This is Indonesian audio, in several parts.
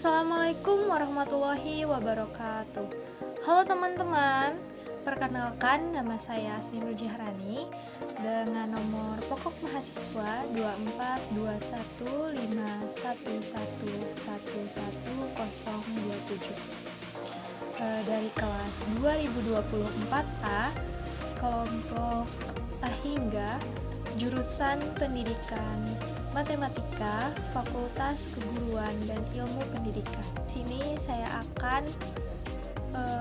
Assalamualaikum warahmatullahi wabarakatuh. Halo teman-teman, perkenalkan nama saya Asni Jahrani dengan nomor pokok mahasiswa 242151111127 dari kelas 2024A kelompok A hingga jurusan Pendidikan Matematika, Fakultas Keguruan dan Ilmu Pendidikan. Di sini saya akan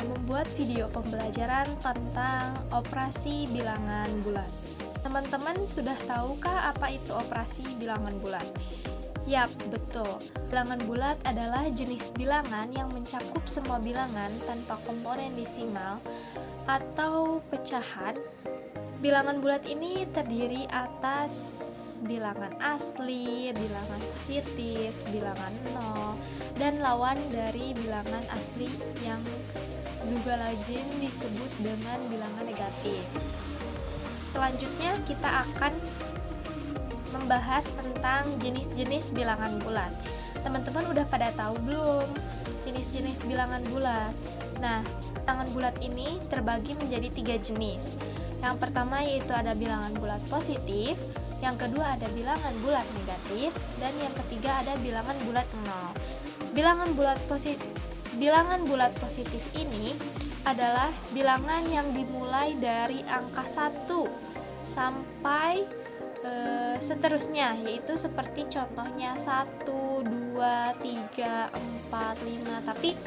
membuat video pembelajaran tentang operasi bilangan bulat. Teman-teman sudah tahukah apa itu operasi bilangan bulat? Yap, betul. Bilangan bulat adalah jenis bilangan yang mencakup semua bilangan tanpa komponen desimal atau pecahan. Bilangan bulat ini terdiri atas bilangan asli, bilangan positif, bilangan nol, dan lawan dari bilangan asli yang juga lazim disebut dengan bilangan negatif. Selanjutnya kita akan membahas tentang jenis-jenis bilangan bulat. Teman-teman udah pada tahu belum jenis-jenis bilangan bulat? Nah, bilangan bulat ini terbagi menjadi 3 jenis. Yang pertama yaitu ada bilangan bulat positif, yang kedua ada bilangan bulat negatif, dan yang ketiga ada bilangan bulat nol. Bilangan bulat positif ini adalah bilangan yang dimulai dari angka 1 sampai seterusnya, yaitu seperti contohnya 1, 2, 3, 4, 5, tapi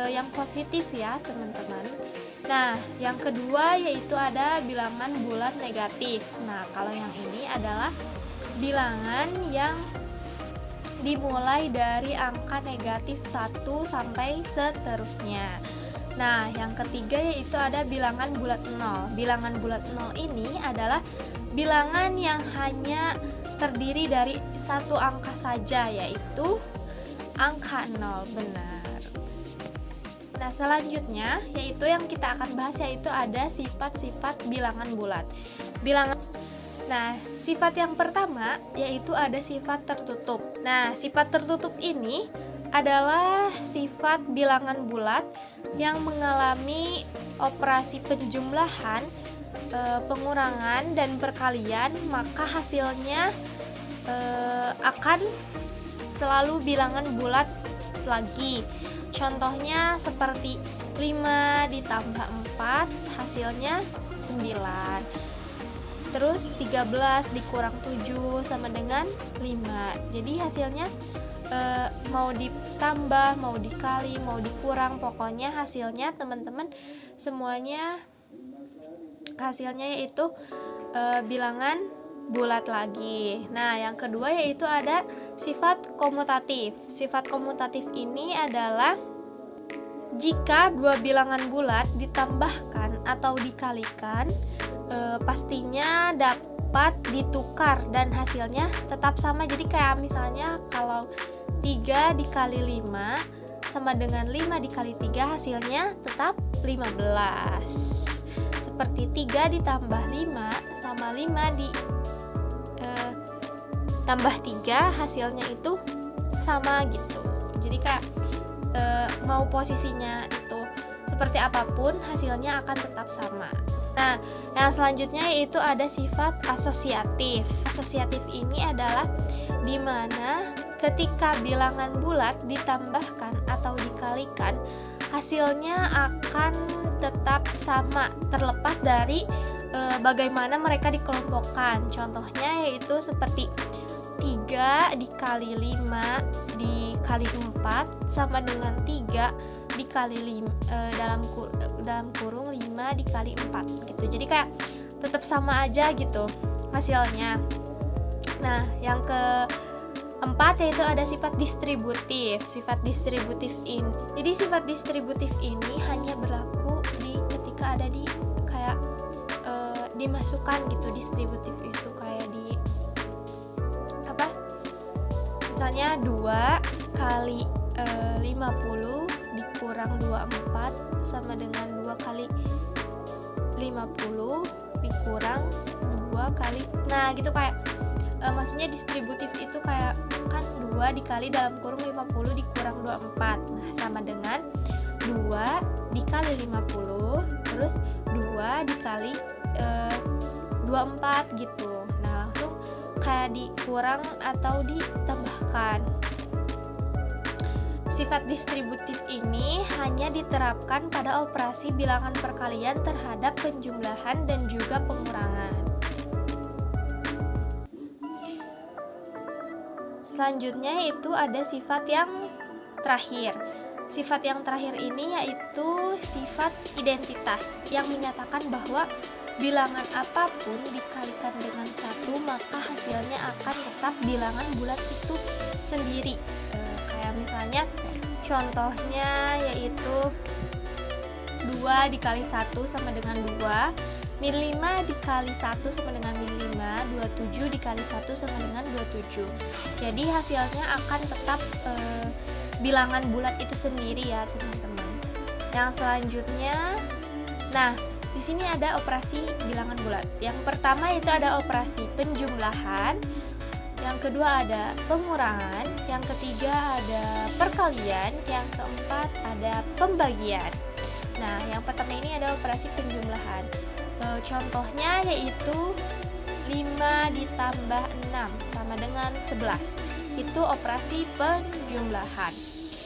yang positif ya teman-teman. Nah, yang kedua yaitu ada bilangan bulat negatif. Nah, kalau yang ini adalah bilangan yang dimulai dari angka negatif 1 sampai seterusnya. Nah, yang ketiga yaitu ada bilangan bulat nol. Bilangan bulat nol ini adalah bilangan yang hanya terdiri dari satu angka saja, yaitu angka 0, benar. Nah, selanjutnya yaitu yang kita akan bahas yaitu ada sifat-sifat bilangan bulat. Nah, sifat yang pertama yaitu ada sifat tertutup. Nah, sifat tertutup ini adalah sifat bilangan bulat yang mengalami operasi penjumlahan, pengurangan dan perkalian, maka hasilnya akan selalu bilangan bulat lagi. Contohnya seperti 5 ditambah 4 hasilnya 9. Terus 13 dikurang 7 sama dengan 5. Jadi hasilnya mau ditambah, mau dikali, mau dikurang, pokoknya hasilnya teman-teman semuanya hasilnya yaitu bilangan bulat lagi. Nah, yang kedua yaitu ada sifat komutatif. Sifat komutatif ini adalah jika dua bilangan bulat ditambahkan atau dikalikan, pastinya dapat ditukar dan hasilnya tetap sama. Jadi kayak misalnya kalau 3 dikali 5 sama dengan 5 dikali 3 hasilnya tetap 15. Seperti 3 ditambah 5 sama 5 tambah 3 hasilnya itu sama gitu. Jadi kayak mau posisinya itu seperti apapun hasilnya akan tetap sama. Nah, yang selanjutnya yaitu ada sifat asosiatif. Asosiatif ini adalah dimana ketika bilangan bulat ditambahkan atau dikalikan hasilnya akan tetap sama terlepas dari bagaimana mereka dikelompokkan. Contohnya yaitu seperti 3 dikali 5 dikali 4 sama dengan 3 dikali 5 dalam kurung 5 dikali 4 gitu. Jadi kayak tetap sama aja gitu hasilnya. Nah, yang keempat yaitu ada sifat distributif. Sifat distributif ini. Jadi sifat distributif ini hanya berlaku ketika ada di kayak dimasukkan gitu. Distributif itu kayak di misalnya 2 kali 50 dikurang 24 sama dengan 2 kali 50 dikurang 2 kali. Nah, gitu kayak maksudnya distributif itu kayak kan 2 dikali dalam kurung 50 dikurangi dikurang 24. Nah, sama dengan 2 dikali 50, terus 2 dikali 24 gitu. Nah, langsung kayak dikurang atau ditambahkan. Sifat distributif ini hanya diterapkan pada operasi bilangan perkalian terhadap penjumlahan dan juga pengurangan. Selanjutnya yaitu ada sifat yang terakhir. Sifat yang terakhir ini yaitu sifat identitas yang menyatakan bahwa bilangan apapun dikalikan dengan 1 maka hasilnya akan tetap bilangan bulat itu sendiri. Kayak misalnya contohnya yaitu 2 dikali 1 sama dengan 2, min 5 dikali 1 sama dengan min 5, 27 dikali 1 sama dengan 27. Jadi hasilnya akan tetap bilangan bulat itu sendiri ya teman-teman. Yang selanjutnya, nah di sini ada operasi bilangan bulat. Yang pertama itu ada operasi penjumlahan, yang kedua ada pengurangan, yang ketiga ada perkalian, yang keempat ada pembagian. Nah, yang pertama ini ada operasi penjumlahan. Contohnya yaitu 5 ditambah 6 sama dengan 11. Itu operasi penjumlahan.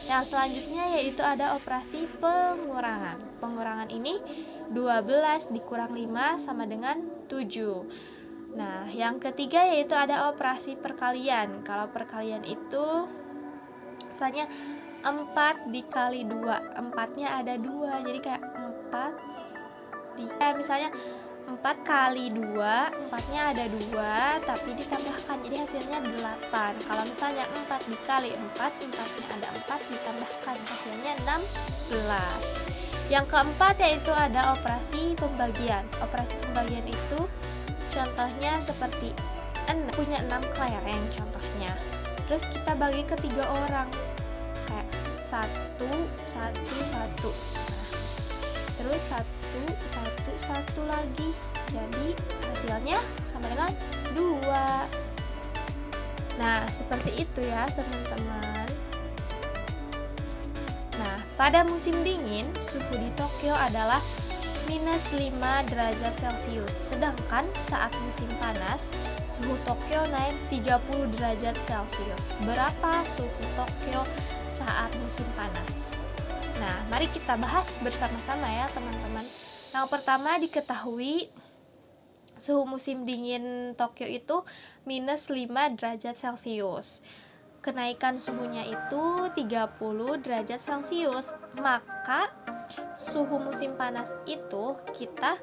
Yang selanjutnya yaitu ada operasi pengurangan. Pengurangan ini 12 dikurang 5 sama dengan 7. Nah, yang ketiga yaitu ada operasi perkalian. Kalau perkalian itu misalnya 4 dikali 2, 4-nya ada 2, jadi kayak 4 misalnya 4 kali 2, 4-nya ada 2 tapi ditambahkan, jadi hasilnya 8. Kalau misalnya 4 dikali 4, 4-nya ada 4 ditambahkan, hasilnya 16. Yang keempat yaitu ada operasi pembagian. Operasi pembagian itu contohnya seperti punya 6 kelereng contohnya. Terus kita bagi ke 3 orang. Kayak 1, 1, 1. Nah, terus 1, 1, 1 lagi. Jadi hasilnya sama dengan 2. Nah, seperti itu ya teman-teman. Nah, pada musim dingin, suhu di Tokyo adalah minus 5 derajat Celcius. Sedangkan saat musim panas, suhu Tokyo naik 30 derajat Celcius. Berapa suhu Tokyo saat musim panas? Nah, mari kita bahas bersama-sama ya teman-teman. Yang pertama diketahui suhu musim dingin Tokyo itu minus 5 derajat Celcius. Kenaikan suhunya itu 30 derajat Celcius. Maka suhu musim panas itu kita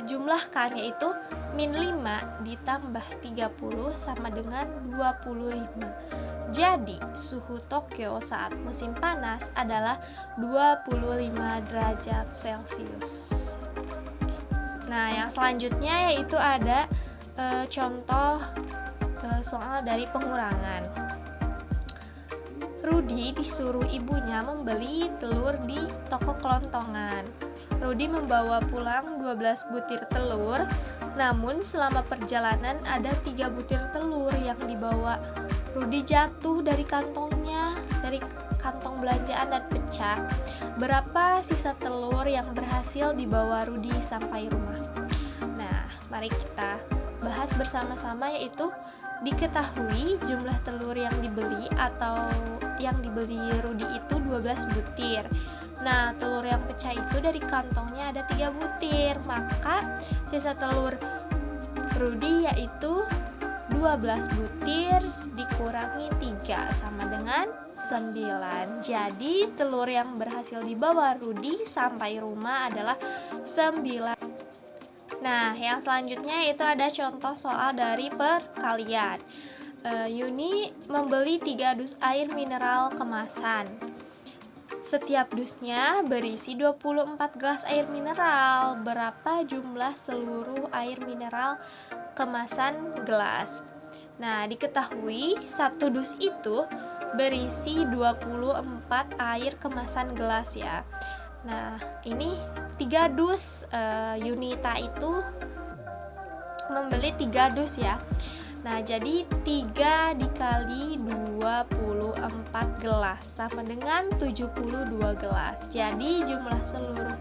jumlahkan yaitu min 5 ditambah 30 sama dengan 25. Jadi suhu Tokyo saat musim panas adalah 25 derajat Celcius. Nah, yang selanjutnya yaitu ada contoh soal dari pengurangan. Rudi disuruh ibunya membeli telur di toko kelontongan. Rudi membawa pulang 12 butir telur, namun selama perjalanan ada 3 butir telur yang dibawa. Rudi jatuh dari kantongnya, dari kantong belanjaan dan pecah. Berapa sisa telur yang berhasil dibawa Rudi sampai rumah? Nah, mari kita bahas bersama-sama yaitu diketahui jumlah telur yang dibeli atau yang dibeli Rudi itu 12 butir. Nah, telur yang pecah itu dari kantongnya ada 3 butir. Maka sisa telur Rudi yaitu 12 butir dikurangi 3 sama dengan 9. Jadi telur yang berhasil dibawa Rudi sampai rumah adalah 9. Nah, yang selanjutnya itu ada contoh soal dari perkalian. Yuni membeli 3 dus air mineral kemasan. Setiap dusnya berisi 24 gelas air mineral. Berapa jumlah seluruh air mineral kemasan gelas? Nah, diketahui satu dus itu berisi 24 air kemasan gelas ya. Nah, ini 3 dus Yunita itu membeli 3 dus ya. Nah, jadi 3 dikali 24 gelas sama dengan 72 gelas. Jadi jumlah seluruh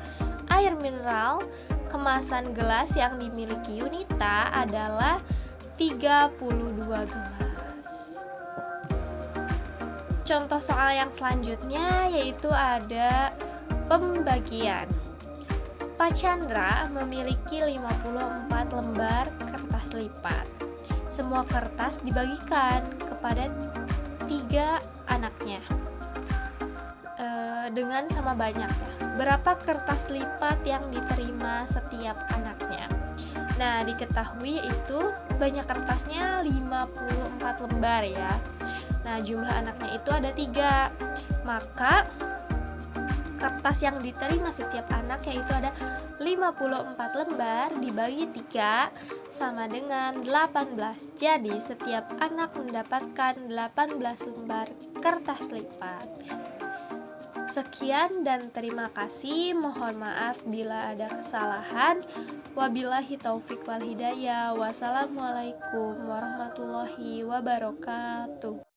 air mineral kemasan gelas yang dimiliki Yunita adalah 32 gelas. Contoh soal yang selanjutnya yaitu ada pembagian. Pak Chandra memiliki 54 lembar kertas lipat. Semua kertas dibagikan kepada 3 anaknya dengan sama banyaknya. Berapa kertas lipat yang diterima setiap anaknya? Nah, diketahui itu banyak kertasnya 54 lembar ya. Nah, jumlah anaknya itu ada 3. Maka kertas yang diterima setiap anak yaitu ada 54 lembar dibagi 3 sama dengan 18. Jadi setiap anak mendapatkan 18 lembar kertas lipat. Sekian dan terima kasih. Mohon maaf bila ada kesalahan. Wabillahi taufik wal hidayah. Wassalamualaikum warahmatullahi wabarakatuh.